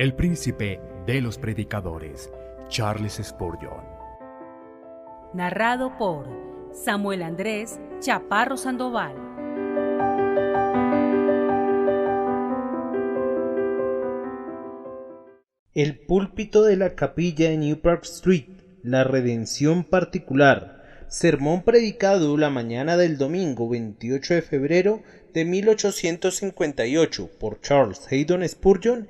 el príncipe de los predicadores, Charles Spurgeon. Narrado por Samuel Andrés Chaparro Sandoval. El púlpito de la capilla de New Park Street, la redención particular. Sermón predicado la mañana del domingo 28 de febrero de 1858 por Charles Haddon Spurgeon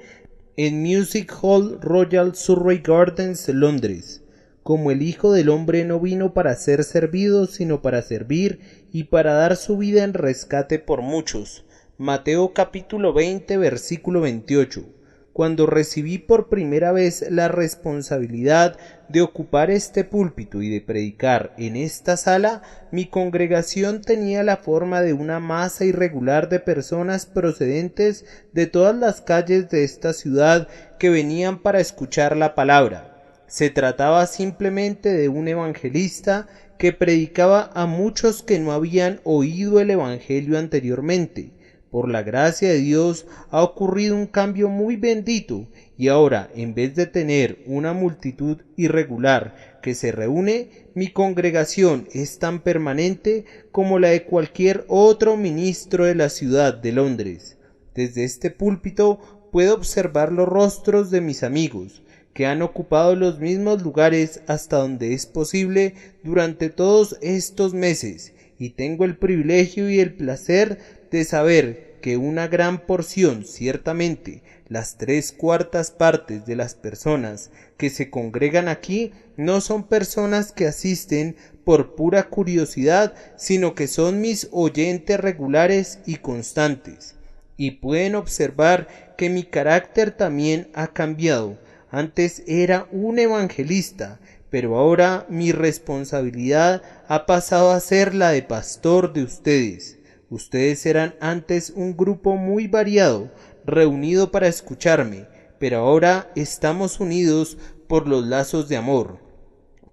en Music Hall Royal Surrey Gardens, Londres. Como el Hijo del Hombre no vino para ser servido, sino para servir y para dar su vida en rescate por muchos. Mateo capítulo 20, versículo 28. Cuando recibí por primera vez la responsabilidad de ocupar este púlpito y de predicar en esta sala, mi congregación tenía la forma de una masa irregular de personas procedentes de todas las calles de esta ciudad que venían para escuchar la palabra. Se trataba simplemente de un evangelista que predicaba a muchos que no habían oído el evangelio anteriormente. Por la gracia de Dios ha ocurrido un cambio muy bendito y ahora, en vez de tener una multitud irregular que se reúne, mi congregación es tan permanente como la de cualquier otro ministro de la ciudad de Londres. Desde este púlpito puedo observar los rostros de mis amigos, que han ocupado los mismos lugares hasta donde es posible durante todos estos meses, y tengo el privilegio y el placer de saber que una gran porción, ciertamente las 3/4 partes de las personas que se congregan aquí, no son personas que asisten por pura curiosidad, sino que son mis oyentes regulares y constantes. Y pueden observar que mi carácter también ha cambiado. Antes era un evangelista, pero ahora mi responsabilidad ha pasado a ser la de pastor de ustedes. Ustedes eran antes un grupo muy variado, reunido para escucharme, pero ahora estamos unidos por los lazos de amor.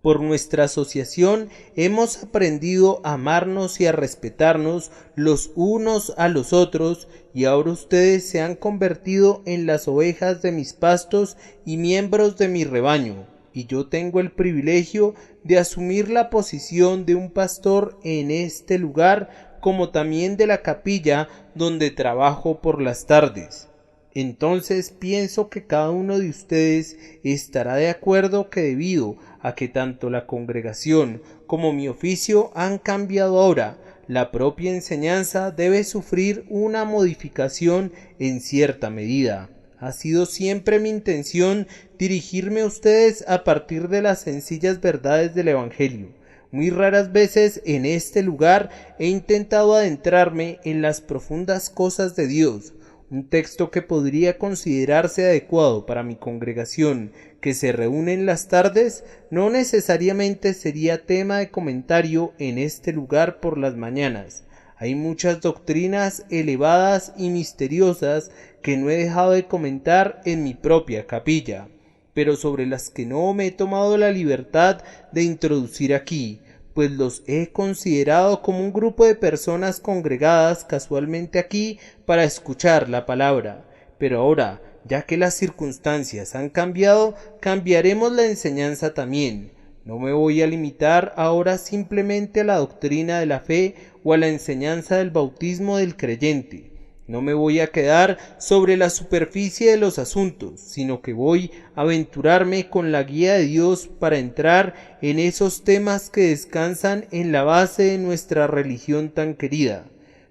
Por nuestra asociación hemos aprendido a amarnos y a respetarnos los unos a los otros, y ahora ustedes se han convertido en las ovejas de mis pastos y miembros de mi rebaño, y yo tengo el privilegio de asumir la posición de un pastor en este lugar, como también de la capilla donde trabajo por las tardes. Entonces pienso que cada uno de ustedes estará de acuerdo que debido a que tanto la congregación como mi oficio han cambiado ahora, la propia enseñanza debe sufrir una modificación en cierta medida. Ha sido siempre mi intención dirigirme a ustedes a partir de las sencillas verdades del Evangelio. Muy raras veces en este lugar he intentado adentrarme en las profundas cosas de Dios. Un texto que podría considerarse adecuado para mi congregación que se reúne en las tardes no necesariamente sería tema de comentario en este lugar por las mañanas. Hay muchas doctrinas elevadas y misteriosas que no he dejado de comentar en mi propia capilla, pero sobre las que no me he tomado la libertad de introducir aquí, pues los he considerado como un grupo de personas congregadas casualmente aquí para escuchar la palabra. Pero ahora, ya que las circunstancias han cambiado, cambiaremos la enseñanza también. No me voy a limitar ahora simplemente a la doctrina de la fe o a la enseñanza del bautismo del creyente. No me voy a quedar sobre la superficie de los asuntos, sino que voy a aventurarme con la guía de Dios para entrar en esos temas que descansan en la base de nuestra religión tan querida.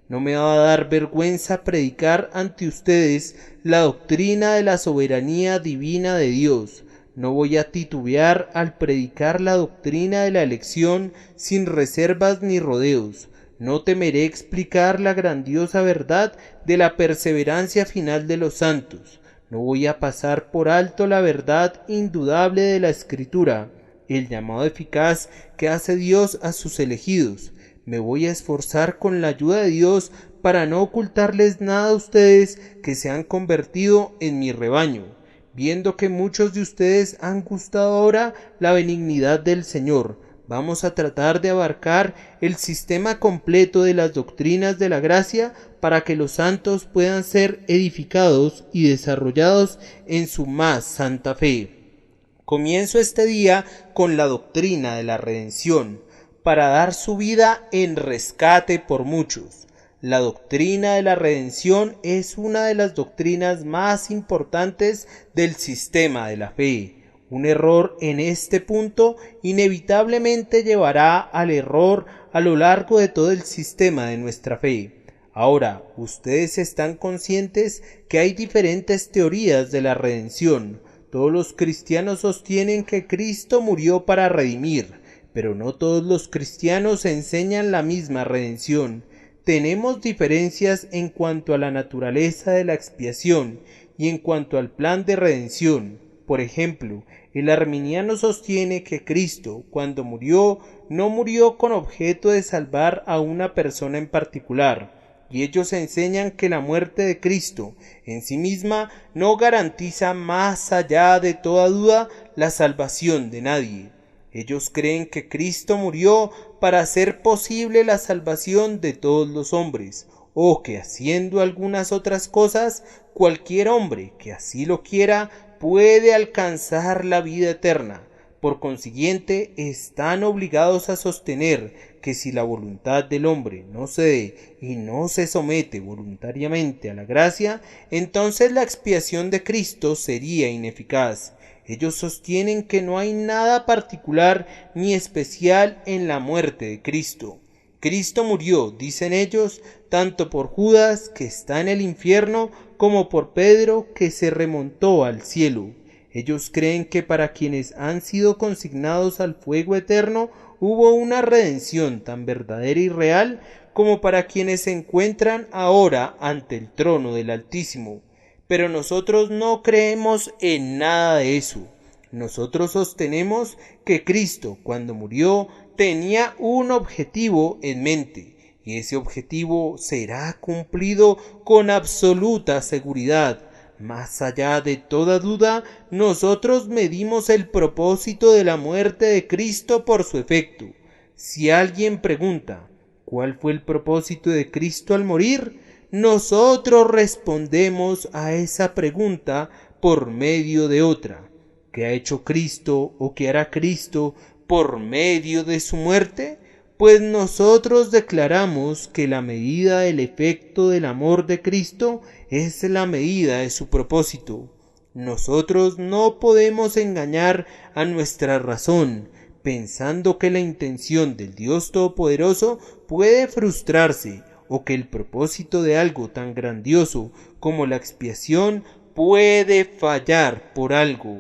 No me va a dar vergüenza predicar ante ustedes la doctrina de la soberanía divina de Dios. No voy a titubear al predicar la doctrina de la elección sin reservas ni rodeos. No temeré explicar la grandiosa verdad de la perseverancia final de los santos. No voy a pasar por alto la verdad indudable de la Escritura, el llamado eficaz que hace Dios a sus elegidos. Me voy a esforzar con la ayuda de Dios para no ocultarles nada a ustedes que se han convertido en mi rebaño, viendo que muchos de ustedes han gustado ahora la benignidad del Señor. vamos a tratar de abarcar el sistema completo de las doctrinas de la gracia para que los santos puedan ser edificados y desarrollados en su más santa fe. Comienzo este día con la doctrina de la redención, para dar su vida en rescate por muchos. La doctrina de la redención es una de las doctrinas más importantes del sistema de la fe. Un error en este punto inevitablemente llevará al error a lo largo de todo el sistema de nuestra fe. Ahora, ustedes están conscientes que hay diferentes teorías de la redención. Todos los cristianos sostienen que Cristo murió para redimir, pero no todos los cristianos enseñan la misma redención. Tenemos diferencias en cuanto a la naturaleza de la expiación y en cuanto al plan de redención. Por ejemplo, el arminiano sostiene que Cristo, cuando murió, no murió con objeto de salvar a una persona en particular, y ellos enseñan que la muerte de Cristo en sí misma no garantiza más allá de toda duda la salvación de nadie. Ellos creen que Cristo murió para hacer posible la salvación de todos los hombres, o que haciendo algunas otras cosas, cualquier hombre que así lo quiera puede alcanzar la vida eterna. Por consiguiente, están obligados a sostener que si la voluntad del hombre no cede y no se somete voluntariamente a la gracia, entonces la expiación de Cristo sería ineficaz. Ellos sostienen que no hay nada particular ni especial en la muerte de Cristo. Cristo murió, dicen ellos, tanto por Judas, que está en el infierno, como por Pedro, que se remontó al cielo. Ellos creen que para quienes han sido consignados al fuego eterno hubo una redención tan verdadera y real como para quienes se encuentran ahora ante el trono del Altísimo. Pero nosotros no creemos en nada de eso. Nosotros sostenemos que Cristo, cuando murió, tenía un objetivo en mente, y ese objetivo será cumplido con absoluta seguridad. Más allá de toda duda, nosotros medimos el propósito de la muerte de Cristo por su efecto. Si alguien pregunta, ¿cuál fue el propósito de Cristo al morir?, nosotros respondemos a esa pregunta por medio de otra. ¿Qué ha hecho Cristo o qué hará Cristo por medio de su muerte? Pues nosotros declaramos que la medida del efecto del amor de Cristo es la medida de su propósito. Nosotros no podemos engañar a nuestra razón, pensando que la intención del Dios Todopoderoso puede frustrarse, o que el propósito de algo tan grandioso como la expiación puede fallar por algo.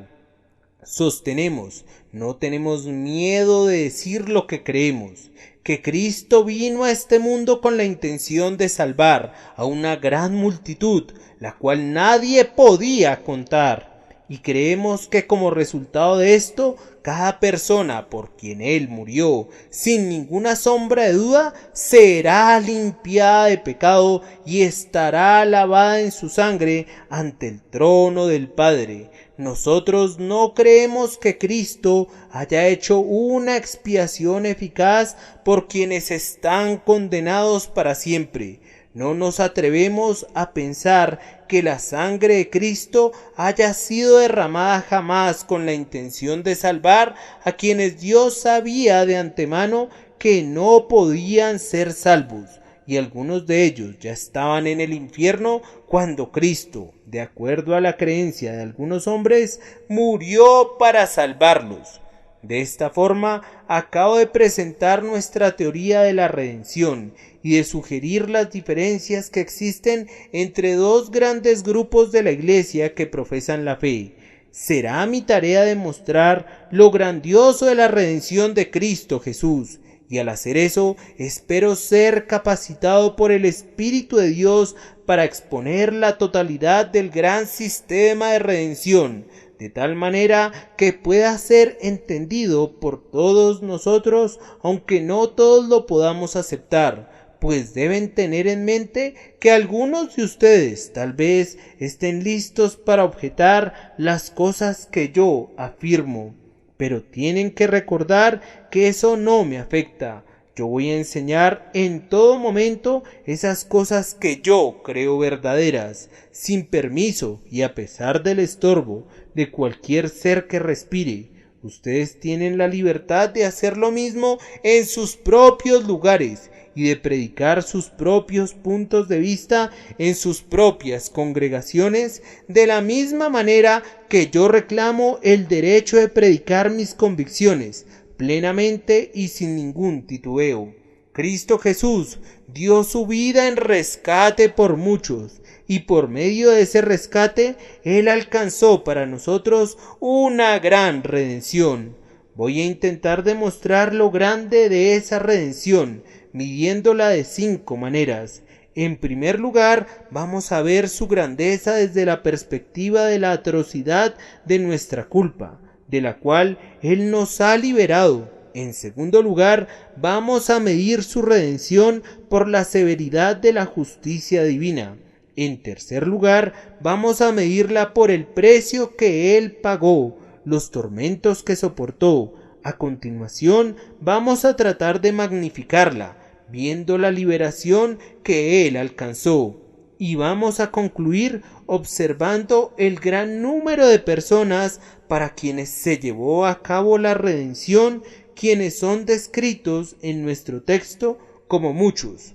Sostenemos, no tenemos miedo de decir lo que creemos, que Cristo vino a este mundo con la intención de salvar a una gran multitud, la cual nadie podía contar. Y creemos que como resultado de esto, cada persona por quien Él murió, sin ninguna sombra de duda, será limpiada de pecado y estará lavada en su sangre ante el trono del Padre. Nosotros no creemos que Cristo haya hecho una expiación eficaz por quienes están condenados para siempre. No nos atrevemos a pensar que la sangre de Cristo haya sido derramada jamás con la intención de salvar a quienes Dios sabía de antemano que no podían ser salvos, y algunos de ellos ya estaban en el infierno cuando Cristo, de acuerdo a la creencia de algunos hombres, murió para salvarlos. De esta forma, acabo de presentar nuestra teoría de la redención y de sugerir las diferencias que existen entre dos grandes grupos de la Iglesia que profesan la fe. Será mi tarea demostrar lo grandioso de la redención de Cristo Jesús, y al hacer eso, espero ser capacitado por el Espíritu de Dios para exponer la totalidad del gran sistema de redención, de tal manera que pueda ser entendido por todos nosotros, aunque no todos lo podamos aceptar, pues deben tener en mente que algunos de ustedes tal vez estén listos para objetar las cosas que yo afirmo. pero tienen que recordar que eso no me afecta. Yo voy a enseñar en todo momento esas cosas que yo creo verdaderas, sin permiso y a pesar del estorbo de cualquier ser que respire. Ustedes tienen la libertad de hacer lo mismo en sus propios lugares y de predicar sus propios puntos de vista en sus propias congregaciones, de la misma manera que yo reclamo el derecho de predicar mis convicciones plenamente y sin ningún titubeo. Cristo Jesús dio su vida en rescate por muchos, y por medio de ese rescate Él alcanzó para nosotros una gran redención. Voy a intentar demostrar lo grande de esa redención, midiéndola de 5 maneras. En primer lugar, vamos a ver su grandeza desde la perspectiva de la atrocidad de nuestra culpa, de la cual Él nos ha liberado. En segundo lugar, vamos a medir su redención por la severidad de la justicia divina. En tercer lugar, vamos a medirla por el precio que Él pagó, los tormentos que soportó. A continuación, vamos a tratar de magnificarla, viendo la liberación que Él alcanzó. Y vamos a concluir observando el gran número de personas para quienes se llevó a cabo la redención, quienes son descritos en nuestro texto como muchos.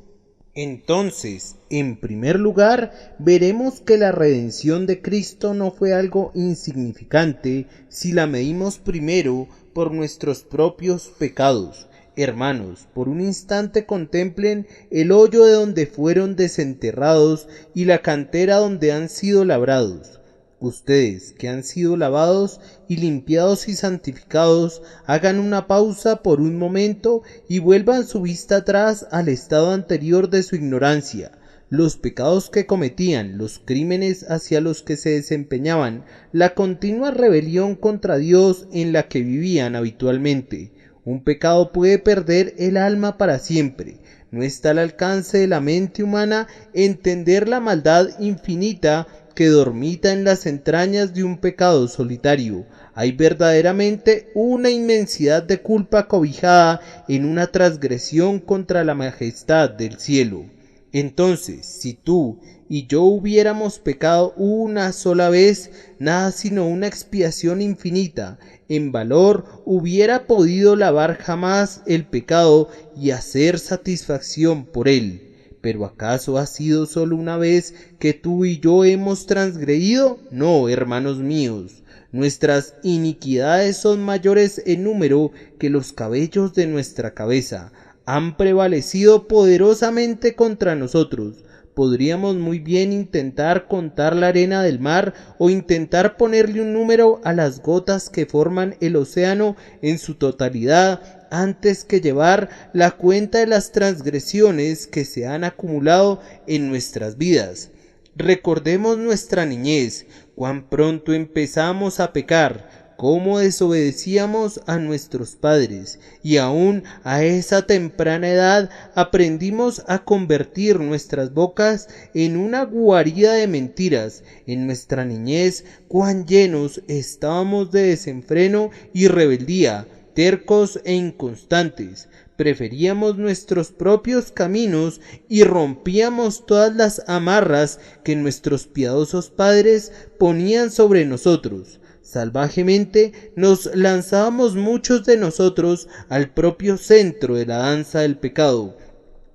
Entonces, en primer lugar, veremos que la redención de Cristo no fue algo insignificante si la medimos primero por nuestros propios pecados. Hermanos, por un instante contemplen el hoyo de donde fueron desenterrados y la cantera donde han sido labrados. Ustedes, que han sido lavados y limpiados y santificados, hagan una pausa por un momento y vuelvan su vista atrás al estado anterior de su ignorancia, los pecados que cometían, los crímenes hacia los que se desempeñaban, la continua rebelión contra Dios en la que vivían habitualmente. Un pecado puede perder el alma para siempre. No está al alcance de la mente humana entender la maldad infinita que dormita en las entrañas de un pecado solitario. Hay verdaderamente una inmensidad de culpa cobijada en una transgresión contra la majestad del cielo. Entonces, si tú y yo hubiéramos pecado una sola vez, nada sino una expiación infinita en valor hubiera podido lavar jamás el pecado y hacer satisfacción por él. ¿Pero acaso ha sido solo una vez que tú y yo hemos transgredido? No, hermanos míos. Nuestras iniquidades son mayores en número que los cabellos de nuestra cabeza. Han prevalecido poderosamente contra nosotros. Podríamos muy bien intentar contar la arena del mar o intentar ponerle un número a las gotas que forman el océano en su totalidad antes que llevar la cuenta de las transgresiones que se han acumulado en nuestras vidas. Recordemos nuestra niñez, cuán pronto empezamos a pecar, cómo desobedecíamos a nuestros padres, y aún a esa temprana edad aprendimos a convertir nuestras bocas en una guarida de mentiras. En nuestra niñez, cuán llenos estábamos de desenfreno y rebeldía, tercos e inconstantes. Preferíamos nuestros propios caminos y rompíamos todas las amarras que nuestros piadosos padres ponían sobre nosotros. Salvajemente nos lanzábamos muchos de nosotros al propio centro de la danza del pecado.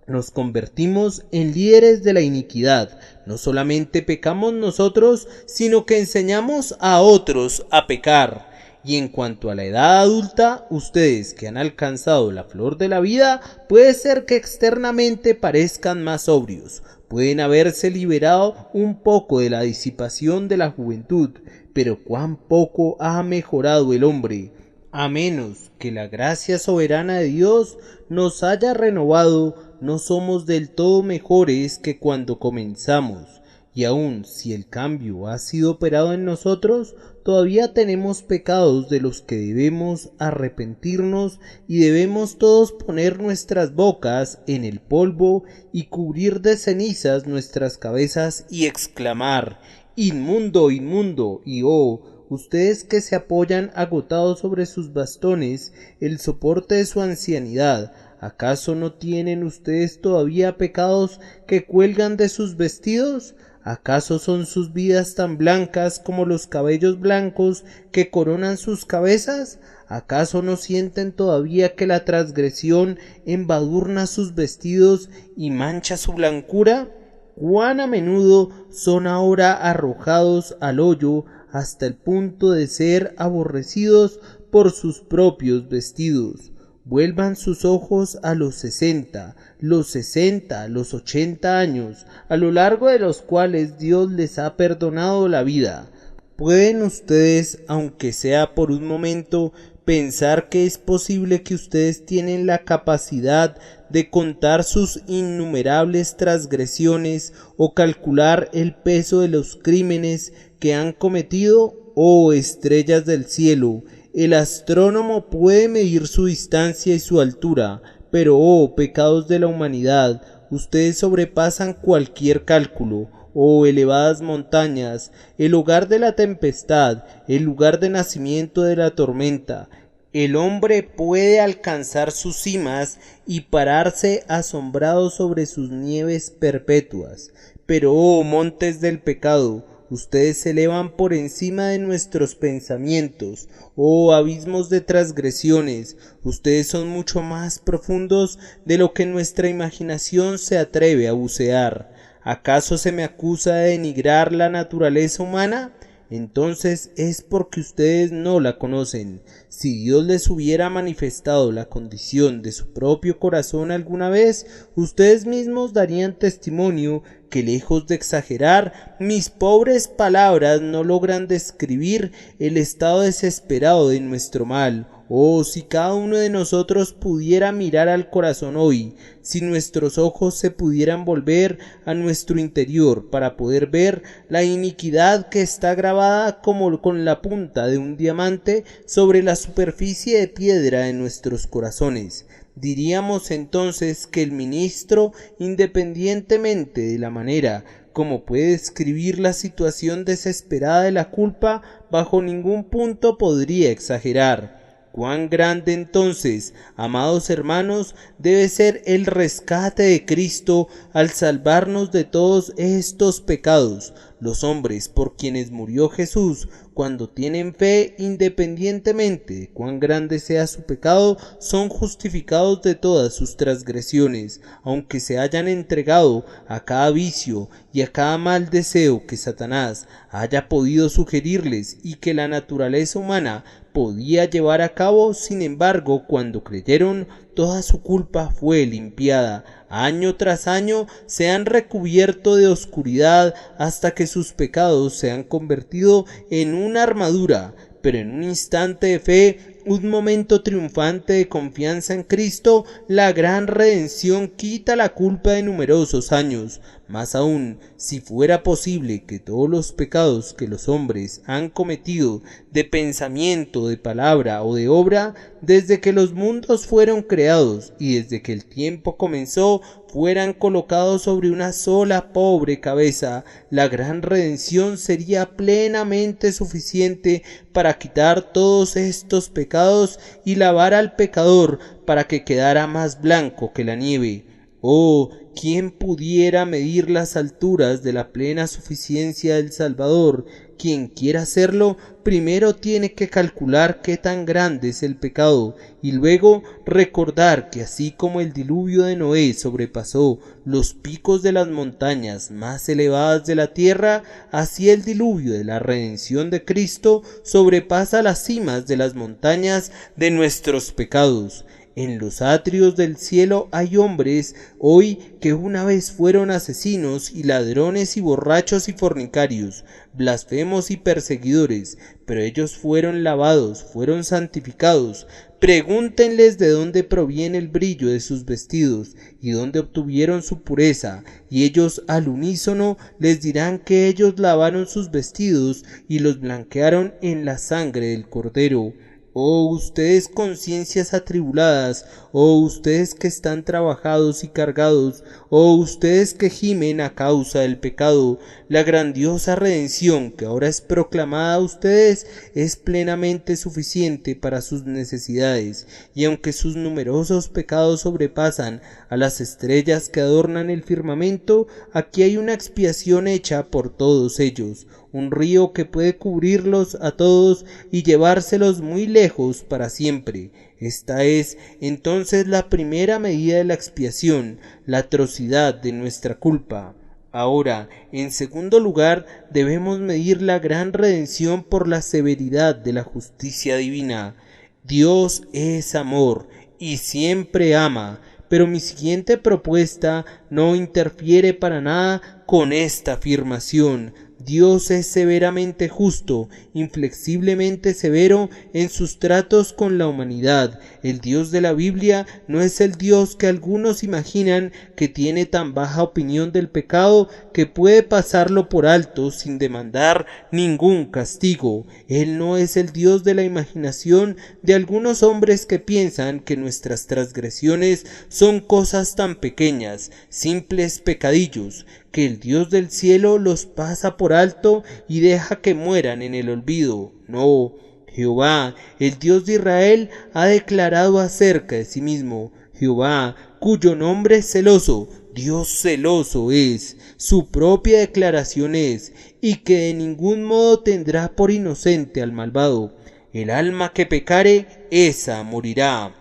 Nos convertimos en líderes de la iniquidad. No solamente pecamos nosotros, sino que enseñamos a otros a pecar. Y en cuanto a la edad adulta, ustedes que han alcanzado la flor de la vida, puede ser que externamente parezcan más sobrios, pueden haberse liberado un poco de la disipación de la juventud, pero cuán poco ha mejorado el hombre, a menos que la gracia soberana de Dios nos haya renovado. No somos del todo mejores que cuando comenzamos, y aun si el cambio ha sido operado en nosotros, todavía tenemos pecados de los que debemos arrepentirnos y debemos todos poner nuestras bocas en el polvo y cubrir de cenizas nuestras cabezas y exclamar: inmundo, inmundo, y oh, ustedes que se apoyan agotados sobre sus bastones, el soporte de su ancianidad, ¿acaso no tienen ustedes todavía pecados que cuelgan de sus vestidos? ¿Acaso son sus vidas tan blancas como los cabellos blancos que coronan sus cabezas? ¿Acaso no sienten todavía que la transgresión embadurna sus vestidos y mancha su blancura? ¿Cuán a menudo son ahora arrojados al hoyo hasta el punto de ser aborrecidos por sus propios vestidos? Vuelvan sus ojos a los 60, los 80 años, a lo largo de los cuales Dios les ha perdonado la vida. ¿Pueden ustedes, aunque sea por un momento, pensar que es posible que ustedes tienen la capacidad de contar sus innumerables transgresiones o calcular el peso de los crímenes que han cometido? Oh estrellas del cielo, el astrónomo puede medir su distancia y su altura, pero oh pecados de la humanidad, ustedes sobrepasan cualquier cálculo. Oh elevadas montañas, el hogar de la tempestad, el lugar de nacimiento de la tormenta. El hombre puede alcanzar sus cimas y pararse asombrado sobre sus nieves perpetuas. Pero oh montes del pecado, ustedes se elevan por encima de nuestros pensamientos. Oh abismos de transgresiones, ustedes son mucho más profundos de lo que nuestra imaginación se atreve a bucear. ¿Acaso se me acusa de denigrar la naturaleza humana? Entonces es porque ustedes no la conocen. Si Dios les hubiera manifestado la condición de su propio corazón alguna vez, ustedes mismos darían testimonio que, lejos de exagerar, mis pobres palabras no logran describir el estado desesperado de nuestro mal. Oh, si cada uno de nosotros pudiera mirar al corazón hoy, si nuestros ojos se pudieran volver a nuestro interior para poder ver la iniquidad que está grabada como con la punta de un diamante sobre la superficie de piedra de nuestros corazones. Diríamos entonces que el ministro, independientemente de la manera como puede describir la situación desesperada de la culpa, bajo ningún punto podría exagerar. Cuán grande entonces, amados hermanos, debe ser el rescate de Cristo al salvarnos de todos estos pecados. Los hombres por quienes murió Jesús, cuando tienen fe, independientemente de cuán grande sea su pecado, son justificados de todas sus transgresiones, aunque se hayan entregado a cada vicio y a cada mal deseo que Satanás haya podido sugerirles y que la naturaleza humana podía llevar a cabo. Sin embargo, cuando creyeron, toda su culpa fue limpiada. Año tras año se han recubierto de oscuridad hasta que sus pecados se han convertido en una armadura, pero en un instante de fe, un momento triunfante de confianza en Cristo, la gran redención quita la culpa de numerosos años. Más aún, si fuera posible que todos los pecados que los hombres han cometido de pensamiento, de palabra o de obra, desde que los mundos fueron creados y desde que el tiempo comenzó, fueran colocados sobre una sola pobre cabeza, la gran redención sería plenamente suficiente para quitar todos estos pecados y lavar al pecador para que quedara más blanco que la nieve. Oh, ¿quién pudiera medir las alturas de la plena suficiencia del Salvador? Quien quiera hacerlo, primero tiene que calcular qué tan grande es el pecado, y luego recordar que así como el diluvio de Noé sobrepasó los picos de las montañas más elevadas de la tierra, así el diluvio de la redención de Cristo sobrepasa las cimas de las montañas de nuestros pecados. En los atrios del cielo hay hombres hoy que una vez fueron asesinos y ladrones y borrachos y fornicarios, blasfemos y perseguidores, pero ellos fueron lavados, fueron santificados. Pregúntenles de dónde proviene el brillo de sus vestidos y dónde obtuvieron su pureza, y ellos al unísono les dirán que ellos lavaron sus vestidos y los blanquearon en la sangre del Cordero. Oh ustedes conciencias atribuladas, oh ustedes que están trabajados y cargados, oh ustedes que gimen a causa del pecado, la grandiosa redención que ahora es proclamada a ustedes es plenamente suficiente para sus necesidades, y aunque sus numerosos pecados sobrepasan a las estrellas que adornan el firmamento, aquí hay una expiación hecha por todos ellos, un río que puede cubrirlos a todos y llevárselos muy lejos para siempre. Esta es entonces la primera medida de la expiación, la atrocidad de nuestra culpa. Ahora, en segundo lugar, debemos medir la gran redención por la severidad de la justicia divina. Dios es amor y siempre ama, pero mi siguiente propuesta no interfiere para nada con esta afirmación. Dios es severamente justo, inflexiblemente severo en sus tratos con la humanidad. El Dios de la Biblia no es el Dios que algunos imaginan, que tiene tan baja opinión del pecado que puede pasarlo por alto sin demandar ningún castigo. Él no es el Dios de la imaginación de algunos hombres que piensan que nuestras transgresiones son cosas tan pequeñas, simples pecadillos, que el Dios del cielo los pasa por alto y deja que mueran en el olvido. No, Jehová, el Dios de Israel, ha declarado acerca de sí mismo: Jehová, cuyo nombre es celoso, Dios celoso es, su propia declaración es, y que de ningún modo tendrá por inocente al malvado. El alma que pecare, esa morirá.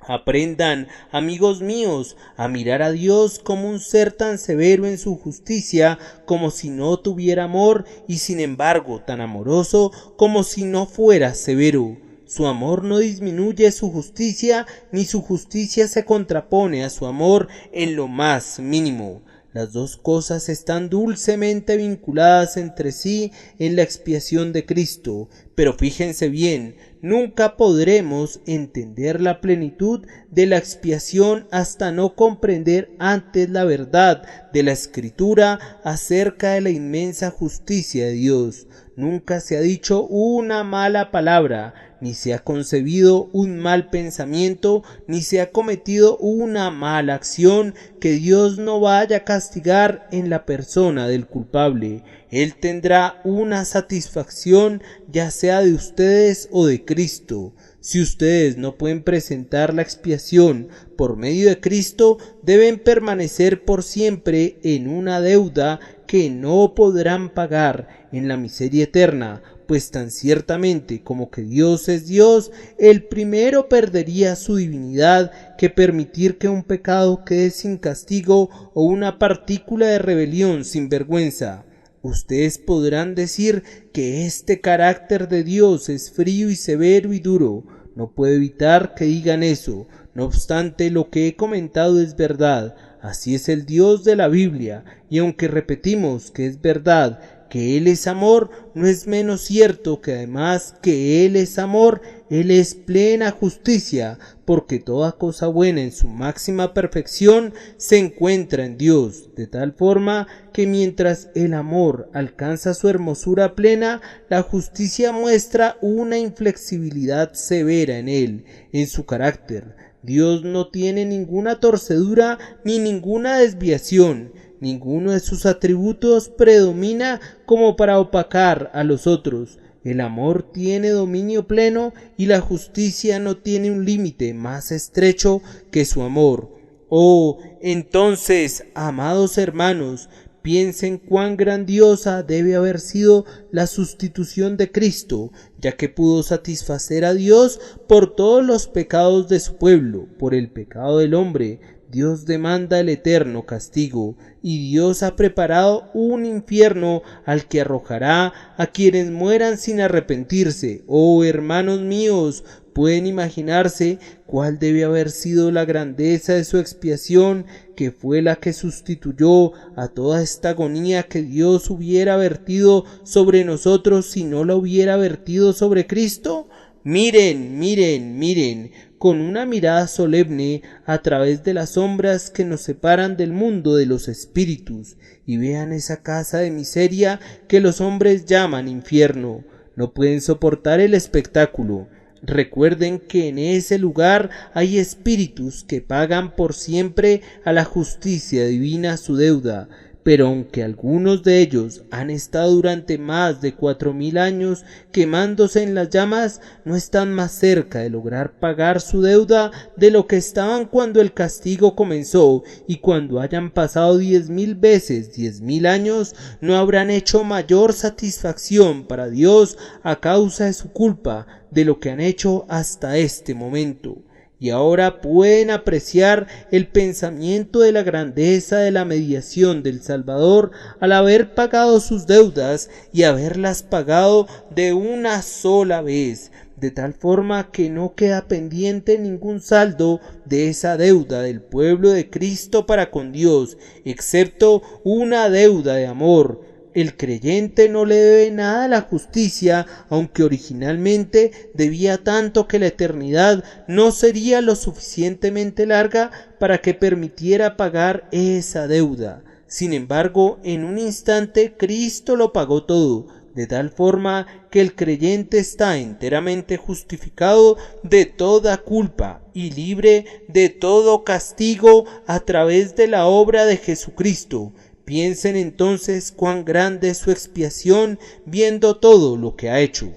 Aprendan, amigos míos, a mirar a Dios como un ser tan severo en su justicia como si no tuviera amor, y sin embargo tan amoroso como si no fuera severo. Su amor no disminuye su justicia, ni su justicia se contrapone a su amor en lo más mínimo. Las dos cosas están dulcemente vinculadas entre sí en la expiación de Cristo, pero fíjense bien, nunca podremos entender la plenitud de la expiación hasta no comprender antes la verdad de la Escritura acerca de la inmensa justicia de Dios. Nunca se ha dicho una mala palabra, ni se ha concebido un mal pensamiento, ni se ha cometido una mala acción que Dios no vaya a castigar en la persona del culpable. Él tendrá una satisfacción, ya sea de ustedes o de Cristo. Si ustedes no pueden presentar la expiación por medio de Cristo, deben permanecer por siempre en una deuda que no podrán pagar en la miseria eterna, pues tan ciertamente como que Dios es Dios, el primero perdería su divinidad que permitir que un pecado quede sin castigo o una partícula de rebelión sin vergüenza. Ustedes podrán decir que este carácter de Dios es frío y severo y duro. No puedo evitar que digan eso. No obstante, lo que he comentado es verdad. Así es el Dios de la Biblia, y aunque repetimos que es verdad que Él es amor, no es menos cierto que además que Él es amor, Él es plena justicia, porque toda cosa buena en su máxima perfección se encuentra en Dios, de tal forma que mientras el amor alcanza su hermosura plena, la justicia muestra una inflexibilidad severa en Él, en su carácter. Dios no tiene ninguna torcedura ni ninguna desviación. Ninguno de sus atributos predomina como para opacar a los otros. El amor tiene dominio pleno y la justicia no tiene un límite más estrecho que su amor. Oh, entonces, amados hermanos, piensen cuán grandiosa debe haber sido la sustitución de Cristo, ya que pudo satisfacer a Dios por todos los pecados de su pueblo, por el pecado del hombre. Dios demanda el eterno castigo, y Dios ha preparado un infierno al que arrojará a quienes mueran sin arrepentirse. Oh hermanos míos, pueden imaginarse cuál debe haber sido la grandeza de su expiación, que fue la que sustituyó a toda esta agonía que Dios hubiera vertido sobre nosotros si no la hubiera vertido sobre Cristo. Miren, miren, miren, con una mirada solemne a través de las sombras que nos separan del mundo de los espíritus, y vean esa casa de miseria que los hombres llaman infierno. No pueden soportar el espectáculo. Recuerden que en ese lugar hay espíritus que pagan por siempre a la justicia divina su deuda, pero aunque algunos de ellos han estado durante más de 4000 años quemándose en las llamas, no están más cerca de lograr pagar su deuda de lo que estaban cuando el castigo comenzó, y cuando hayan pasado 10.000 veces 10.000 años, no habrán hecho mayor satisfacción para Dios a causa de su culpa de lo que han hecho hasta este momento. Y ahora pueden apreciar el pensamiento de la grandeza de la mediación del Salvador al haber pagado sus deudas y haberlas pagado de una sola vez, de tal forma que no queda pendiente ningún saldo de esa deuda del pueblo de Cristo para con Dios, excepto una deuda de amor. El creyente no le debe nada a la justicia, aunque originalmente debía tanto que la eternidad no sería lo suficientemente larga para que permitiera pagar esa deuda. Sin embargo, en un instante Cristo lo pagó todo, de tal forma que el creyente está enteramente justificado de toda culpa y libre de todo castigo a través de la obra de Jesucristo. Piensen entonces cuán grande es su expiación viendo todo lo que ha hecho.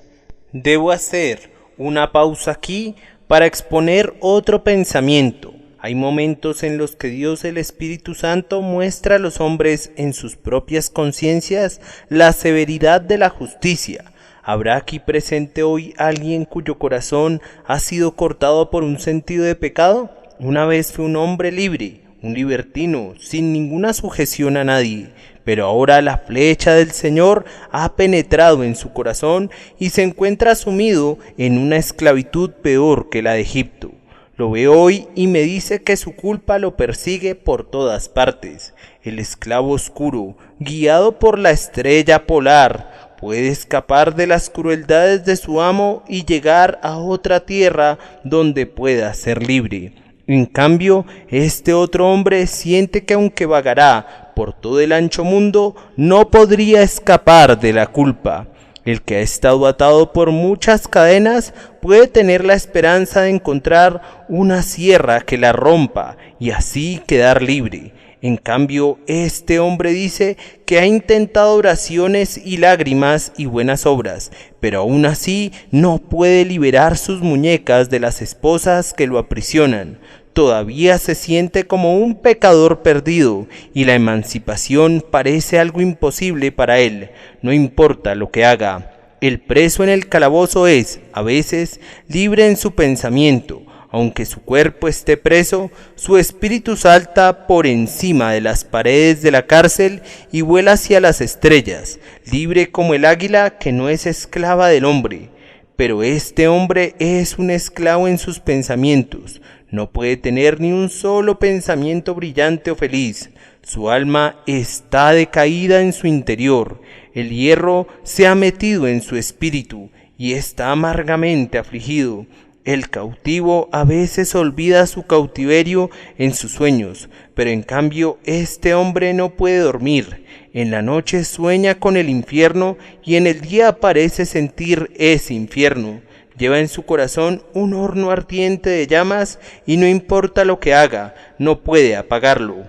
Debo hacer una pausa aquí para exponer otro pensamiento. Hay momentos en los que Dios el Espíritu Santo muestra a los hombres en sus propias conciencias la severidad de la justicia. ¿Habrá aquí presente hoy alguien cuyo corazón ha sido cortado por un sentido de pecado? Una vez fue un hombre libre, un libertino, sin ninguna sujeción a nadie, pero ahora la flecha del Señor ha penetrado en su corazón y se encuentra sumido en una esclavitud peor que la de Egipto. Lo ve hoy y me dice que su culpa lo persigue por todas partes. El esclavo oscuro, guiado por la estrella polar, puede escapar de las crueldades de su amo y llegar a otra tierra donde pueda ser libre. En cambio, este otro hombre siente que aunque vagará por todo el ancho mundo, no podría escapar de la culpa. El que ha estado atado por muchas cadenas puede tener la esperanza de encontrar una sierra que la rompa y así quedar libre. En cambio, este hombre dice que ha intentado oraciones y lágrimas y buenas obras, pero aún así no puede liberar sus muñecas de las esposas que lo aprisionan. Todavía se siente como un pecador perdido y la emancipación parece algo imposible para él, no importa lo que haga. El preso en el calabozo es, a veces, libre en su pensamiento. Aunque su cuerpo esté preso, su espíritu salta por encima de las paredes de la cárcel y vuela hacia las estrellas, libre como el águila que no es esclava del hombre. Pero este hombre es un esclavo en sus pensamientos, no puede tener ni un solo pensamiento brillante o feliz. Su alma está decaída en su interior, el hierro se ha metido en su espíritu y está amargamente afligido. El cautivo a veces olvida su cautiverio en sus sueños, pero en cambio este hombre no puede dormir. En la noche sueña con el infierno y en el día parece sentir ese infierno. Lleva en su corazón un horno ardiente de llamas y no importa lo que haga, no puede apagarlo.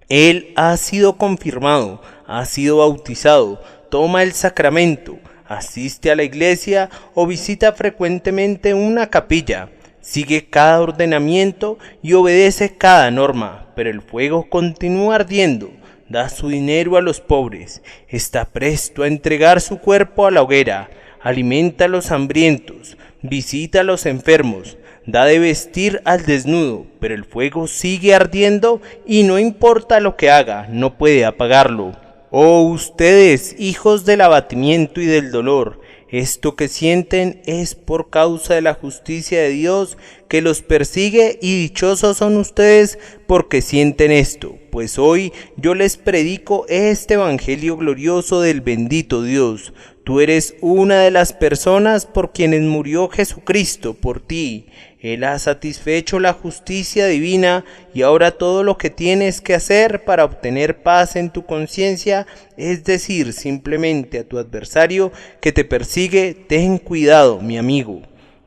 Él ha sido confirmado, ha sido bautizado, toma el sacramento, asiste a la iglesia o visita frecuentemente una capilla, sigue cada ordenamiento y obedece cada norma, pero el fuego continúa ardiendo, da su dinero a los pobres, está presto a entregar su cuerpo a la hoguera, alimenta a los hambrientos, visita a los enfermos, da de vestir al desnudo, pero el fuego sigue ardiendo y no importa lo que haga, no puede apagarlo. Oh ustedes, hijos del abatimiento y del dolor, esto que sienten es por causa de la justicia de Dios que los persigue y dichosos son ustedes porque sienten esto, pues hoy yo les predico este evangelio glorioso del bendito Dios. Tú eres una de las personas por quienes murió Jesucristo por ti. Él ha satisfecho la justicia divina y ahora todo lo que tienes que hacer para obtener paz en tu conciencia es decir simplemente a tu adversario que te persigue: ten cuidado, mi amigo.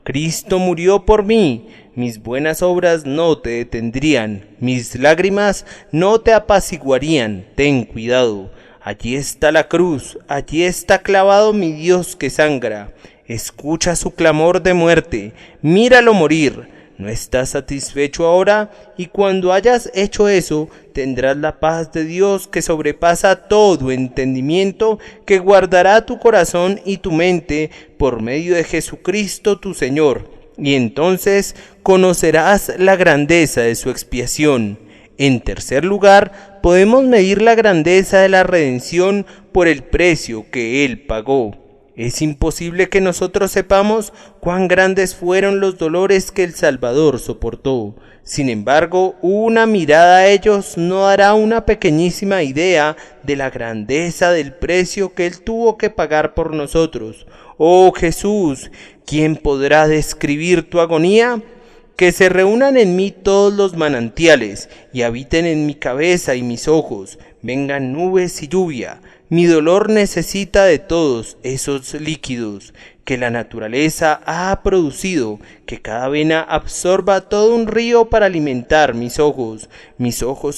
Cristo murió por mí. Mis buenas obras no te detendrían, mis lágrimas no te apaciguarían. Ten cuidado. Allí está la cruz, allí está clavado mi Dios que sangra. Escucha su clamor de muerte, míralo morir. ¿No estás satisfecho ahora? Y cuando hayas hecho eso, tendrás la paz de Dios que sobrepasa todo entendimiento, que guardará tu corazón y tu mente por medio de Jesucristo tu Señor. Y entonces conocerás la grandeza de su expiación. En tercer lugar, podemos medir la grandeza de la redención por el precio que Él pagó. Es imposible que nosotros sepamos cuán grandes fueron los dolores que el Salvador soportó. Sin embargo, una mirada a ellos no dará una pequeñísima idea de la grandeza del precio que Él tuvo que pagar por nosotros. Oh Jesús, ¿quién podrá describir tu agonía? Que se reúnan en mí todos los manantiales, y habiten en mi cabeza y mis ojos, vengan nubes y lluvia. Mi dolor necesita de todos esos líquidos que la naturaleza ha producido, que cada vena absorba todo un río para alimentar mis ojos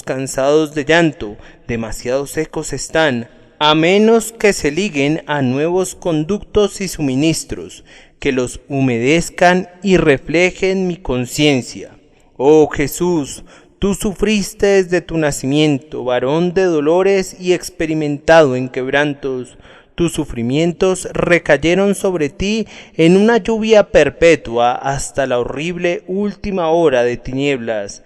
cansados de llanto, demasiado secos están, a menos que se liguen a nuevos conductos y suministros, que los humedezcan y reflejen mi conciencia. Oh Jesús, tú sufriste desde tu nacimiento, varón de dolores y experimentado en quebrantos. Tus sufrimientos recayeron sobre ti en una lluvia perpetua hasta la horrible última hora de tinieblas.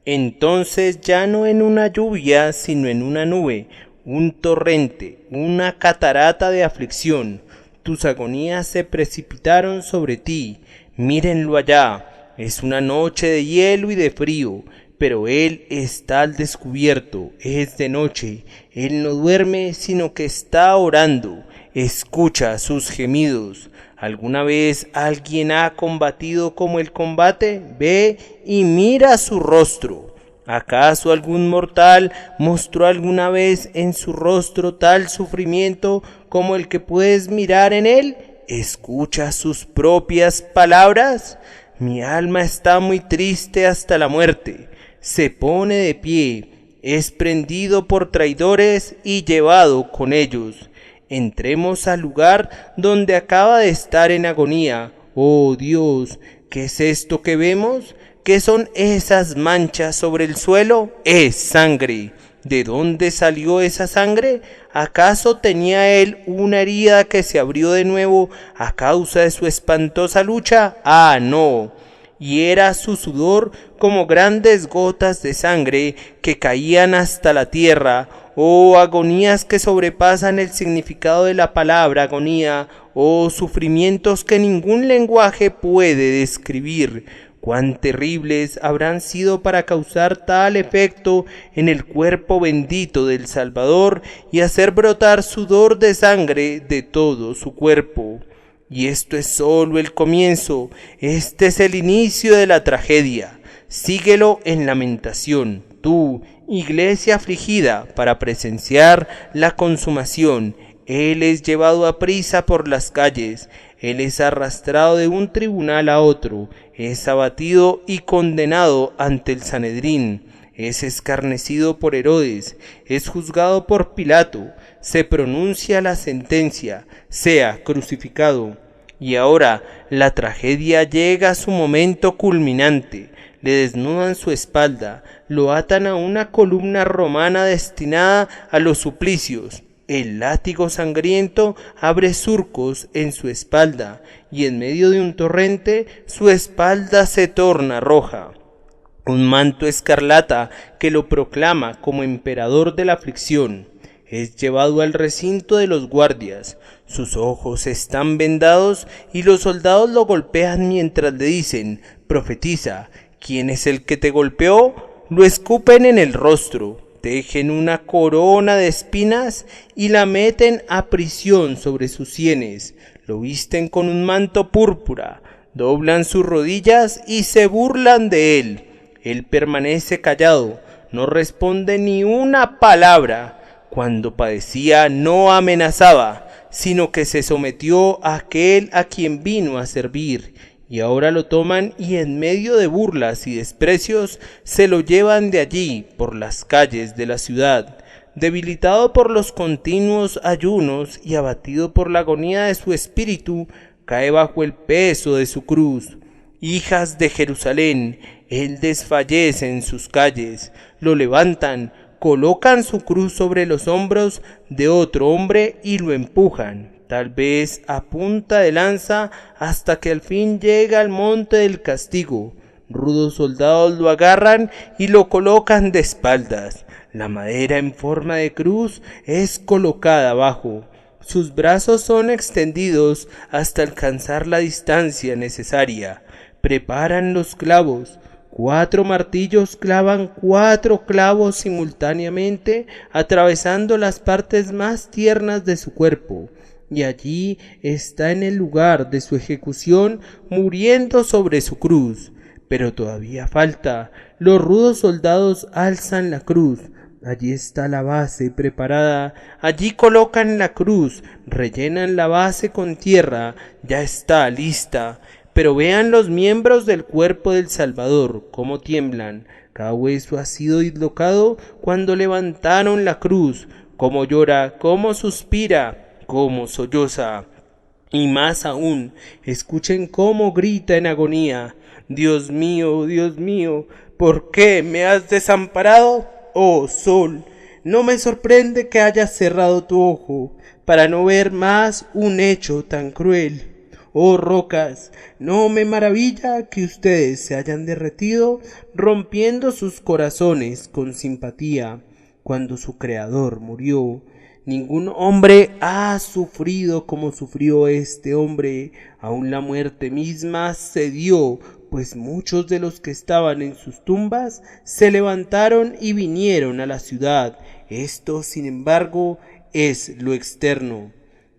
Entonces ya no en una lluvia, sino en una nube, un torrente, una catarata de aflicción. Tus agonías se precipitaron sobre ti. Mírenlo allá, es una noche de hielo y de frío, pero Él está al descubierto, es de noche. Él no duerme, sino que está orando. Escucha sus gemidos. ¿Alguna vez alguien ha combatido como Él combate? Ve y mira su rostro. ¿Acaso algún mortal mostró alguna vez en su rostro tal sufrimiento como el que puedes mirar en él? ¿Escucha sus propias palabras? Mi alma está muy triste hasta la muerte. Se pone de pie, es prendido por traidores y llevado con ellos. Entremos al lugar donde acaba de estar en agonía. Oh Dios, ¿qué es esto que vemos? ¿Qué son esas manchas sobre el suelo? Es sangre. ¿De dónde salió esa sangre? ¿Acaso tenía él una herida que se abrió de nuevo a causa de su espantosa lucha? Ah, no. Y era su sudor como grandes gotas de sangre que caían hasta la tierra. Oh, agonías que sobrepasan el significado de la palabra agonía. Oh, sufrimientos que ningún lenguaje puede describir. Cuán terribles habrán sido para causar tal efecto en el cuerpo bendito del Salvador y hacer brotar sudor de sangre de todo su cuerpo. Y esto es solo el comienzo, este es el inicio de la tragedia. Síguelo en lamentación, tú, iglesia afligida, para presenciar la consumación. Él es llevado a prisa por las calles, Él es arrastrado de un tribunal a otro, es abatido y condenado ante el Sanedrín, es escarnecido por Herodes, es juzgado por Pilato, se pronuncia la sentencia, sea crucificado. Y ahora la tragedia llega a su momento culminante. Le desnudan su espalda, lo atan a una columna romana destinada a los suplicios. El látigo sangriento abre surcos en su espalda, y en medio de un torrente su espalda se torna roja. Un manto escarlata que lo proclama como emperador de la aflicción. Es llevado al recinto de los guardias, sus ojos están vendados y los soldados lo golpean mientras le dicen: profetiza, ¿quién es el que te golpeó? Lo escupen en el rostro, tejen una corona de espinas y la meten a prisión sobre sus sienes, lo visten con un manto púrpura, doblan sus rodillas y se burlan de él. Él permanece callado, no responde ni una palabra. Cuando padecía no amenazaba, sino que se sometió a aquel a quien vino a servir, y ahora lo toman y en medio de burlas y desprecios se lo llevan de allí por las calles de la ciudad. Debilitado por los continuos ayunos y abatido por la agonía de su espíritu, cae bajo el peso de su cruz. Hijas de Jerusalén, él desfallece en sus calles, lo levantan, colocan su cruz sobre los hombros de otro hombre y lo empujan, tal vez a punta de lanza, hasta que al fin llega al monte del castigo. Rudos soldados lo agarran y lo colocan de espaldas. La madera en forma de cruz es colocada abajo. Sus brazos son extendidos hasta alcanzar la distancia necesaria. Preparan los clavos. 4 martillos clavan 4 clavos simultáneamente, atravesando las partes más tiernas de su cuerpo. Y allí está en el lugar de su ejecución, muriendo sobre su cruz. Pero todavía falta. Los rudos soldados alzan la cruz. Allí está la base preparada, allí colocan la cruz, rellenan la base con tierra, ya está lista. Pero vean los miembros del cuerpo del Salvador, cómo tiemblan. Cada hueso ha sido dislocado cuando levantaron la cruz, cómo llora, cómo suspira, cómo solloza. Y más aún, escuchen cómo grita en agonía: Dios mío, ¿por qué me has desamparado? Oh sol, no me sorprende que hayas cerrado tu ojo para no ver más un hecho tan cruel. Oh rocas, no me maravilla que ustedes se hayan derretido, rompiendo sus corazones con simpatía. Cuando su creador murió, ningún hombre ha sufrido como sufrió este hombre. Aun la muerte misma cedió, pues muchos de los que estaban en sus tumbas se levantaron y vinieron a la ciudad. Esto, sin embargo, es lo externo.